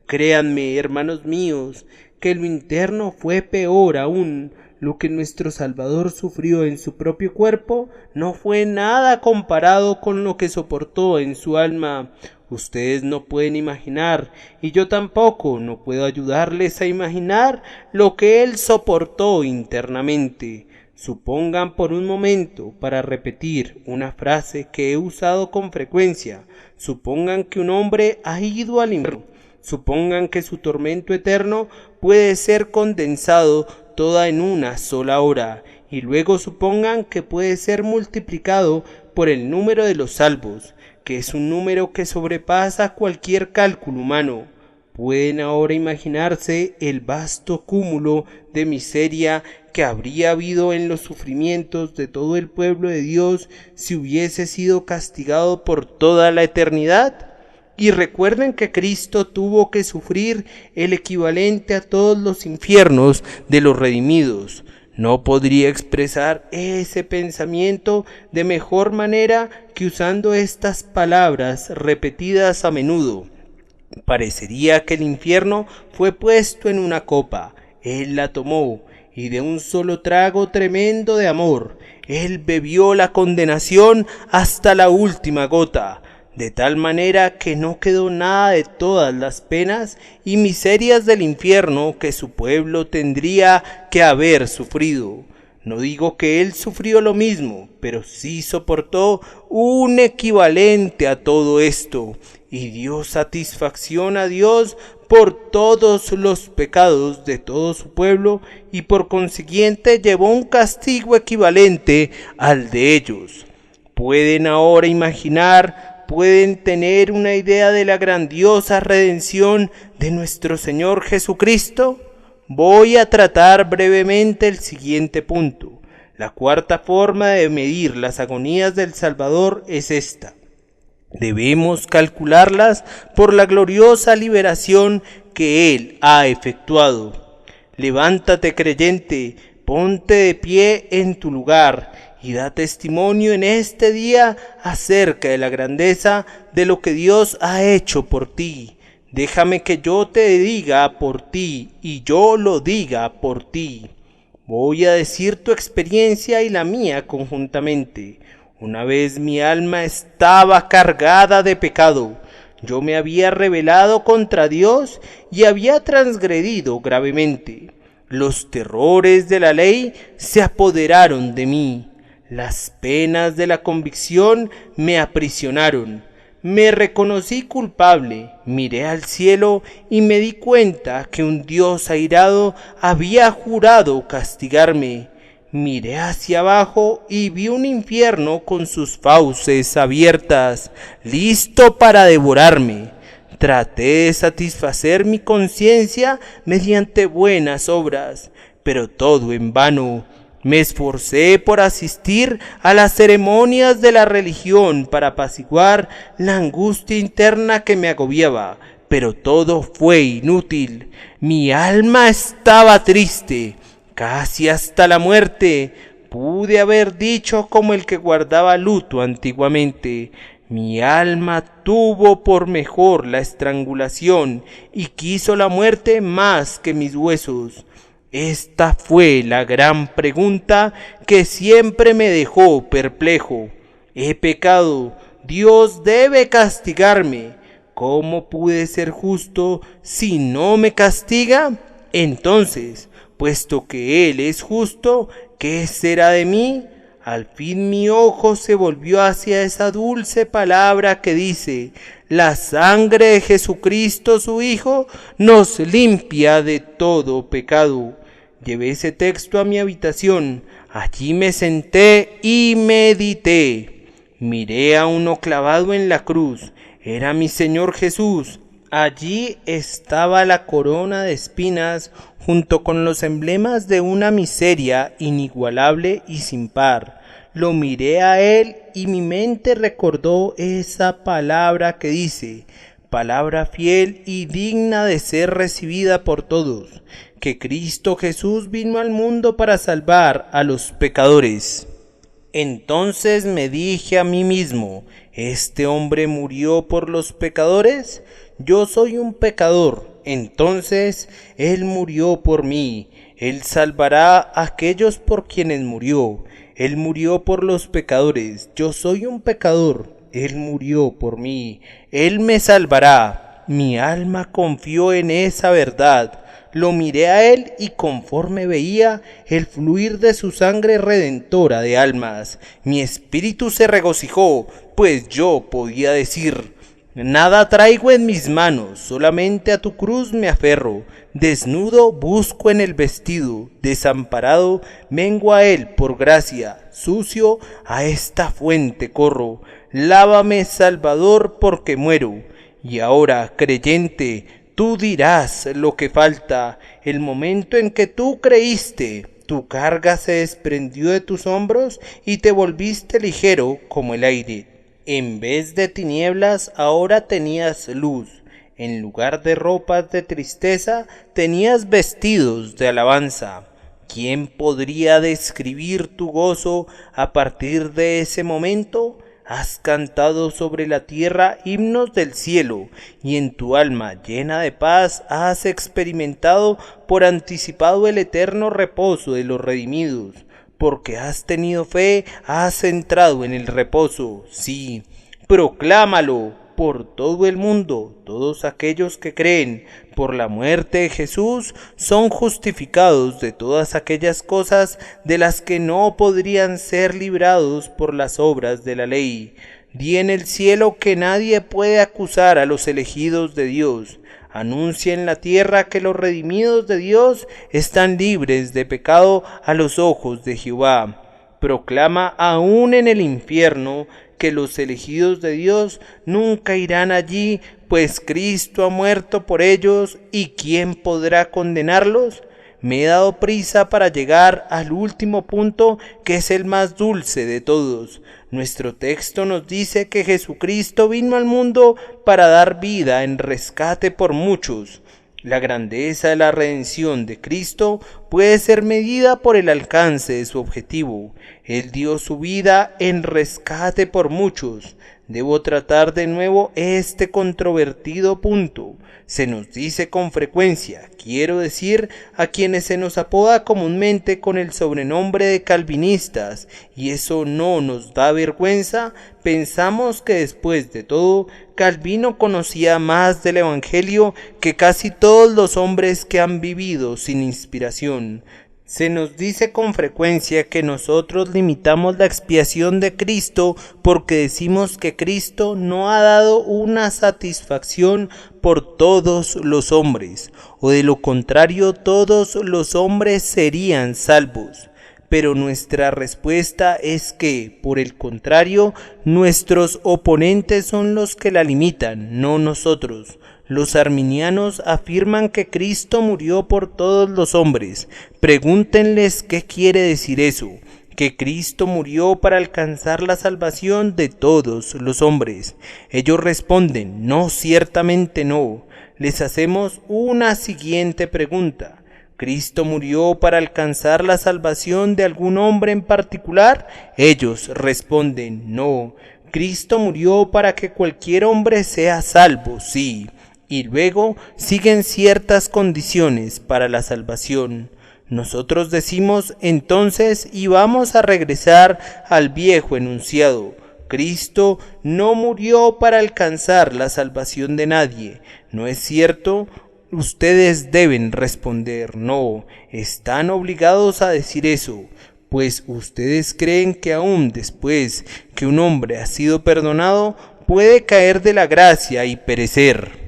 Créanme, hermanos míos, que lo interno fue peor aún. Lo que nuestro Salvador sufrió en su propio cuerpo no fue nada comparado con lo que soportó en su alma. Ustedes no pueden imaginar, y yo tampoco no puedo ayudarles a imaginar lo que él soportó internamente. Supongan por un momento, para repetir una frase que he usado con frecuencia, supongan que un hombre ha ido al infierno. Supongan que su tormento eterno puede ser condensado toda en una sola hora, y luego supongan que puede ser multiplicado por el número de los salvos, que es un número que sobrepasa cualquier cálculo humano. Pueden ahora imaginarse el vasto cúmulo de miseria que habría habido en los sufrimientos de todo el pueblo de Dios si hubiese sido castigado por toda la eternidad. Y recuerden que Cristo tuvo que sufrir el equivalente a todos los infiernos de los redimidos. No podría expresar ese pensamiento de mejor manera que usando estas palabras repetidas a menudo. Parecería que el infierno fue puesto en una copa. Él la tomó, y de un solo trago tremendo de amor, él bebió la condenación hasta la última gota, de tal manera que no quedó nada de todas las penas y miserias del infierno que su pueblo tendría que haber sufrido. No digo que él sufrió lo mismo, pero sí soportó un equivalente a todo esto, y dio satisfacción a Dios por todos los pecados de todo su pueblo, y por consiguiente llevó un castigo equivalente al de ellos. ¿Pueden ahora imaginar, pueden tener una idea de la grandiosa redención de nuestro Señor Jesucristo? Voy a tratar brevemente el siguiente punto. La cuarta forma de medir las agonías del Salvador es esta. Debemos calcularlas por la gloriosa liberación que Él ha efectuado. Levántate, creyente, ponte de pie en tu lugar y da testimonio en este día acerca de la grandeza de lo que Dios ha hecho por ti. Déjame que yo te diga por ti y yo lo diga por ti. Voy a decir tu experiencia y la mía conjuntamente. Una vez mi alma estaba cargada de pecado. Yo me había rebelado contra Dios y había transgredido gravemente. Los terrores de la ley se apoderaron de mí. Las penas de la convicción me aprisionaron. Me reconocí culpable, miré al cielo y me di cuenta que un Dios airado había jurado castigarme. Miré hacia abajo y vi un infierno con sus fauces abiertas, listo para devorarme. Traté de satisfacer mi conciencia mediante buenas obras, pero todo en vano. Me esforcé por asistir a las ceremonias de la religión para apaciguar la angustia interna que me agobiaba, pero todo fue inútil. Mi alma estaba triste, casi hasta la muerte. Pude haber dicho como el que guardaba luto antiguamente. Mi alma tuvo por mejor la estrangulación y quiso la muerte más que mis huesos. Esta fue la gran pregunta que siempre me dejó perplejo. He pecado, Dios debe castigarme. ¿Cómo pude ser justo si no me castiga? Entonces, puesto que Él es justo, ¿qué será de mí? Al fin mi ojo se volvió hacia esa dulce palabra que dice: la sangre de Jesucristo su Hijo nos limpia de todo pecado. Llevé ese texto a mi habitación, allí me senté y medité. Miré a uno clavado en la cruz, era mi Señor Jesús. Allí estaba la corona de espinas junto con los emblemas de una miseria inigualable y sin par. Lo miré a él y mi mente recordó esa palabra que dice, palabra fiel y digna de ser recibida por todos, que Cristo Jesús vino al mundo para salvar a los pecadores. Entonces me dije a mí mismo, ¿este hombre murió por los pecadores? Yo soy un pecador, entonces Él murió por mí. Él salvará a aquellos por quienes murió. Él murió por los pecadores, yo soy un pecador. Él murió por mí, Él me salvará. Mi alma confió en esa verdad. Lo miré a Él y conforme veía el fluir de su sangre redentora de almas, mi espíritu se regocijó, pues yo podía decir: nada traigo en mis manos, solamente a tu cruz me aferro. Desnudo busco en el vestido, desamparado vengo a Él por gracia, sucio a esta fuente corro. Lávame, Salvador, porque muero. Y ahora, creyente, tú dirás lo que falta. El momento en que tú creíste, tu carga se desprendió de tus hombros y te volviste ligero como el aire. En vez de tinieblas, ahora tenías luz. En lugar de ropas de tristeza, tenías vestidos de alabanza. ¿Quién podría describir tu gozo a partir de ese momento? Has cantado sobre la tierra himnos del cielo, y en tu alma llena de paz has experimentado por anticipado el eterno reposo de los redimidos. Porque has tenido fe, has entrado en el reposo. Sí, proclámalo por todo el mundo. Todos aquellos que creen por la muerte de Jesús son justificados de todas aquellas cosas de las que no podrían ser librados por las obras de la ley. Di en el cielo que nadie puede acusar a los elegidos de Dios. Anuncia en la tierra que los redimidos de Dios están libres de pecado a los ojos de Jehová. Proclama aún en el infierno que los elegidos de Dios nunca irán allí, pues Cristo ha muerto por ellos, ¿y quién podrá condenarlos? Me he dado prisa para llegar al último punto, que es el más dulce de todos. Nuestro texto nos dice que Jesucristo vino al mundo para dar vida en rescate por muchos. La grandeza de la redención de Cristo puede ser medida por el alcance de su objetivo. Él dio su vida en rescate por muchos. Debo tratar de nuevo este controvertido punto. Se nos dice con frecuencia, quiero decir, a quienes se nos apoda comúnmente con el sobrenombre de calvinistas, y eso no nos da vergüenza. Pensamos que después de todo, Calvino conocía más del Evangelio que casi todos los hombres que han vivido sin inspiración. expiación. Se nos dice con frecuencia que nosotros limitamos la expiación de Cristo porque decimos que Cristo no ha dado una satisfacción por todos los hombres, o de lo contrario todos los hombres serían salvos. Pero nuestra respuesta es que, por el contrario, nuestros oponentes son los que la limitan, no nosotros. Los arminianos afirman que Cristo murió por todos los hombres. Pregúntenles qué quiere decir eso, que Cristo murió para alcanzar la salvación de todos los hombres. Ellos responden, no, ciertamente no. Les hacemos una siguiente pregunta. ¿Cristo murió para alcanzar la salvación de algún hombre en particular? Ellos responden, no. Cristo murió para que cualquier hombre sea salvo, sí. Y luego siguen ciertas condiciones para la salvación. Nosotros decimos entonces y vamos a regresar al viejo enunciado. Cristo no murió para alcanzar la salvación de nadie. ¿No es cierto? Ustedes deben responder, no, están obligados a decir eso, pues ustedes creen que aún después que un hombre ha sido perdonado, puede caer de la gracia y perecer.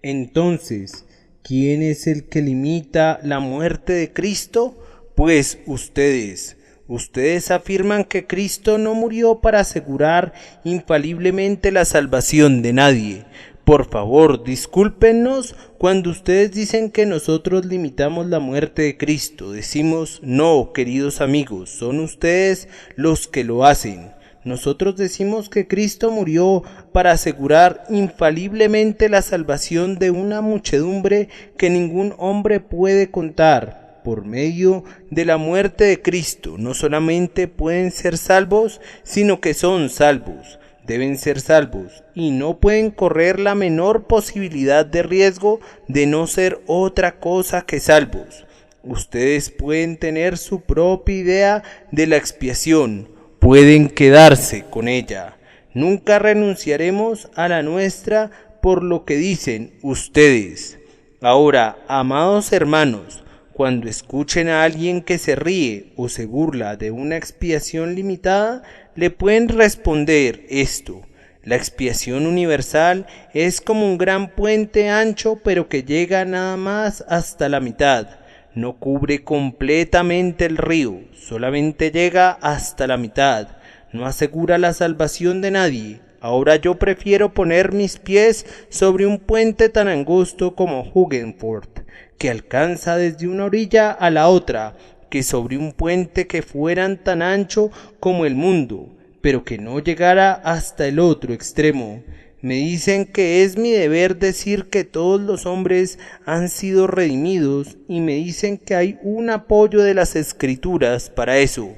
Entonces, ¿quién es el que limita la muerte de Cristo? Pues ustedes. Ustedes afirman que Cristo no murió para asegurar infaliblemente la salvación de nadie. Por favor, discúlpenos cuando ustedes dicen que nosotros limitamos la muerte de Cristo. Decimos, no, queridos amigos, son ustedes los que lo hacen. Nosotros decimos que Cristo murió para asegurar infaliblemente la salvación de una muchedumbre que ningún hombre puede contar. Por medio de la muerte de Cristo, no solamente pueden ser salvos, sino que son salvos. Deben ser salvos y no pueden correr la menor posibilidad de riesgo de no ser otra cosa que salvos. Ustedes pueden tener su propia idea de la expiación, pueden quedarse con ella. Nunca renunciaremos a la nuestra por lo que dicen ustedes. Ahora, amados hermanos, cuando escuchen a alguien que se ríe o se burla de una expiación limitada, le pueden responder esto. La expiación universal es como un gran puente ancho pero que llega nada más hasta la mitad. No cubre completamente el río, solamente llega hasta la mitad. No asegura la salvación de nadie. Ahora yo prefiero poner mis pies sobre un puente tan angosto como Hugenford, que alcanza desde una orilla a la otra, que sobre un puente que fueran tan ancho como el mundo, pero que no llegara hasta el otro extremo. Me dicen que es mi deber decir que todos los hombres han sido redimidos y me dicen que hay un apoyo de las Escrituras para eso,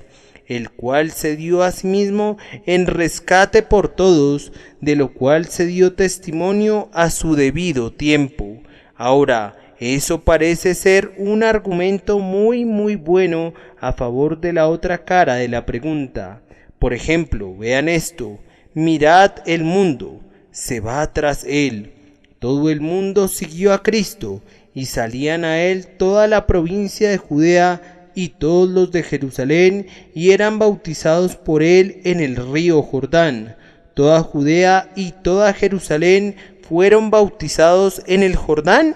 el cual se dio a sí mismo en rescate por todos, de lo cual se dio testimonio a su debido tiempo. Ahora, eso parece ser un argumento muy bueno a favor de la otra cara de la pregunta. Por ejemplo, vean esto, mirad el mundo, se va tras él. Todo el mundo siguió a Cristo y salían a él toda la provincia de Judea y todos los de Jerusalén y eran bautizados por él en el río Jordán. Toda Judea y toda Jerusalén fueron bautizados en el Jordán.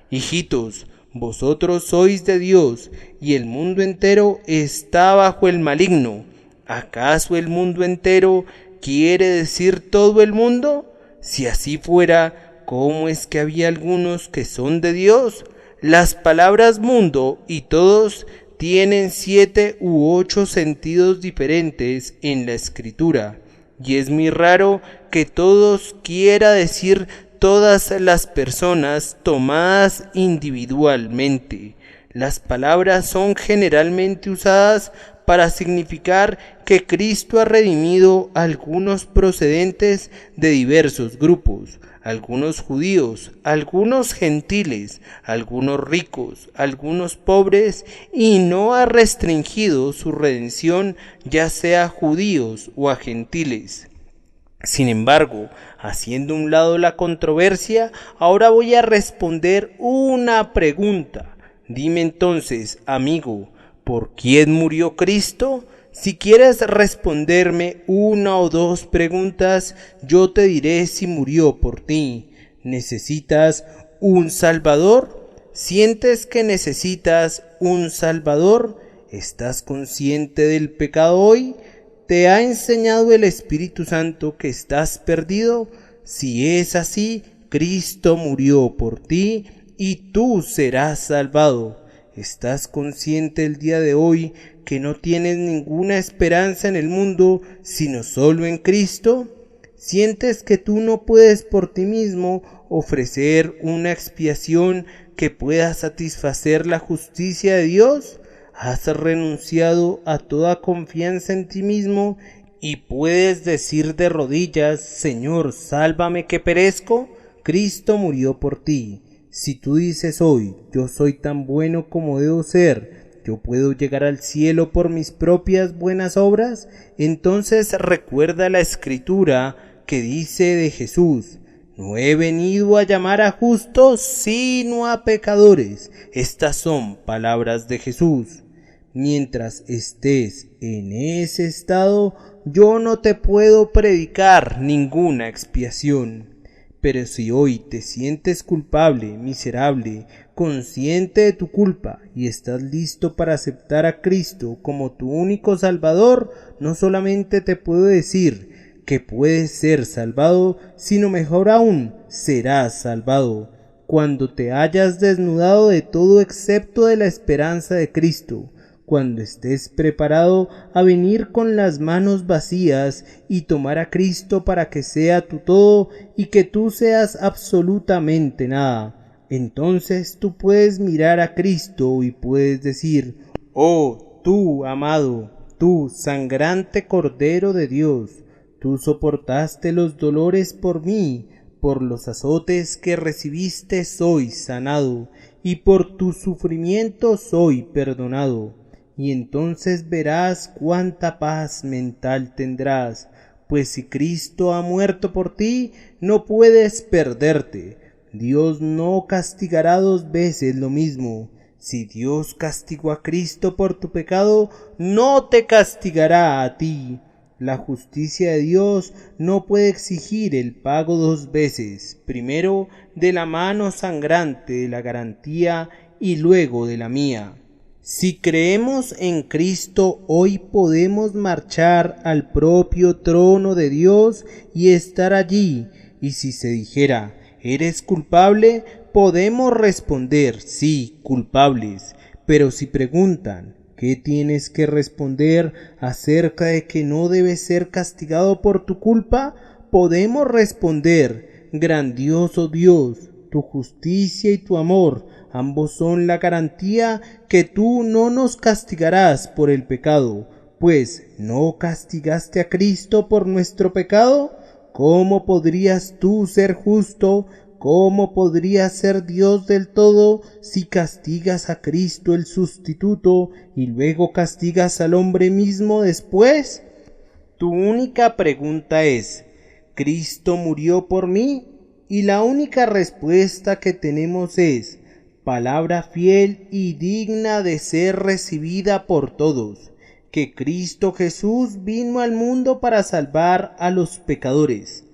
Hijitos, vosotros sois de Dios, y el mundo entero está bajo el maligno. ¿Acaso el mundo entero quiere decir todo el mundo? Si así fuera, ¿cómo es que había algunos que son de Dios? Las palabras mundo y todos tienen 7 u 8 sentidos diferentes en la Escritura, y es muy raro que todos quiera decir todas las personas tomadas individualmente. Las palabras son generalmente usadas para significar que Cristo ha redimido a algunos procedentes de diversos grupos, algunos judíos, algunos gentiles, algunos ricos, algunos pobres, y no ha restringido su redención ya sea a judíos o a gentiles. Sin embargo, haciendo a un lado la controversia, ahora voy a responder una pregunta. Dime entonces, amigo, ¿por quién murió Cristo? Si quieres responderme una o dos preguntas, yo te diré si murió por ti. ¿Necesitas un Salvador? ¿Sientes que necesitas un Salvador? ¿Estás consciente del pecado hoy? ¿Te ha enseñado el Espíritu Santo que estás perdido? Si es así, Cristo murió por ti y tú serás salvado. ¿Estás consciente el día de hoy que no tienes ninguna esperanza en el mundo sino solo en Cristo? ¿Sientes que tú no puedes por ti mismo ofrecer una expiación que pueda satisfacer la justicia de Dios? ¿Has renunciado a toda confianza en ti mismo y puedes decir de rodillas: Señor, sálvame que perezco? Cristo murió por ti. Si tú dices hoy: yo soy tan bueno como debo ser, yo puedo llegar al cielo por mis propias buenas obras, entonces recuerda la escritura que dice de Jesús: no he venido a llamar a justos, sino a pecadores. Estas son palabras de Jesús. Mientras estés en ese estado, yo no te puedo predicar ninguna expiación. Pero si hoy te sientes culpable, miserable, consciente de tu culpa y estás listo para aceptar a Cristo como tu único Salvador, no solamente te puedo decir que puedes ser salvado, sino mejor aún, serás salvado cuando te hayas desnudado de todo excepto de la esperanza de Cristo. Cuando estés preparado a venir con las manos vacías y tomar a Cristo para que sea tu todo y que tú seas absolutamente nada, entonces tú puedes mirar a Cristo y puedes decir: oh, tú, amado, tú, sangrante Cordero de Dios, tú soportaste los dolores por mí, por los azotes que recibiste soy sanado, y por tu sufrimiento soy perdonado. Y entonces verás cuánta paz mental tendrás, pues si Cristo ha muerto por ti, no puedes perderte. Dios no castigará dos veces lo mismo. Si Dios castigó a Cristo por tu pecado, no te castigará a ti. La justicia de Dios no puede exigir el pago dos veces, primero de la mano sangrante de la garantía y luego de la mía. Si creemos en Cristo, hoy podemos marchar al propio trono de Dios y estar allí. Y si se dijera: ¿eres culpable?, podemos responder: sí, culpables. Pero si preguntan: ¿qué tienes que responder acerca de que no debes ser castigado por tu culpa?, podemos responder: grandioso Dios, tu justicia y tu amor, ambos son la garantía que tú no nos castigarás por el pecado, pues ¿no castigaste a Cristo por nuestro pecado? ¿Cómo podrías tú ser justo? ¿Cómo podrías ser Dios del todo si castigas a Cristo el sustituto y luego castigas al hombre mismo después? Tu única pregunta es: ¿Cristo murió por mí? Y la única respuesta que tenemos es: palabra fiel y digna de ser recibida por todos, que Cristo Jesús vino al mundo para salvar a los pecadores.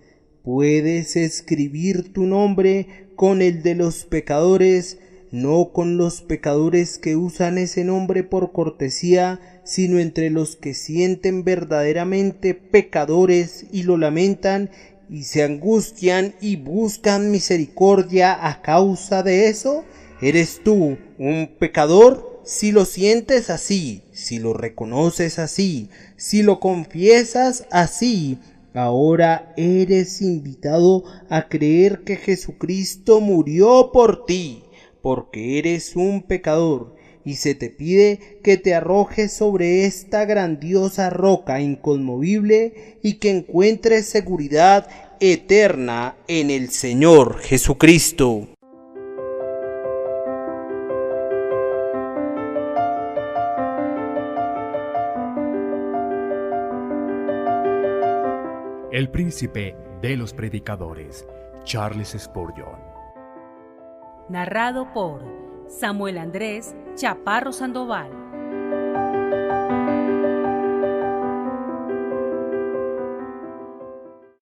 Puedes escribir tu nombre con el de los pecadores, no con los pecadores que usan ese nombre por cortesía, sino entre los que sienten verdaderamente pecadores y lo lamentan y se angustian y buscan misericordia a causa de eso. ¿Eres tú un pecador? Si lo sientes así, si lo reconoces así, si lo confiesas así, ahora eres invitado a creer que Jesucristo murió por ti, porque eres un pecador, y se te pide que te arrojes sobre esta grandiosa roca inconmovible y que encuentres seguridad eterna en el Señor Jesucristo. El príncipe de los predicadores, Charles Spurgeon. Narrado por Samuel Andrés Chaparro Sandoval.